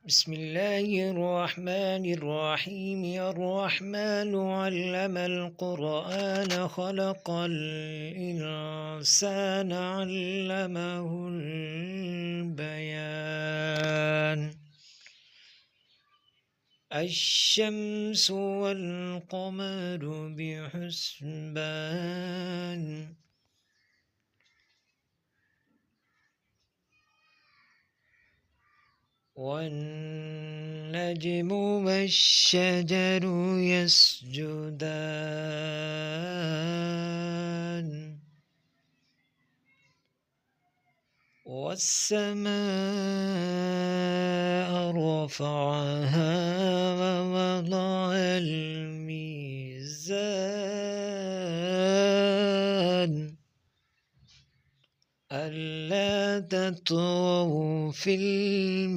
بسم الله الرحمن الرحيم. الرحمن علم القرآن خلق الإنسان علمه البيان. الشمس والقمر بحسبان والنجم والشجر يسجدان والسماء رفعها ووضع الميزان ألا تطغوا في الميزان.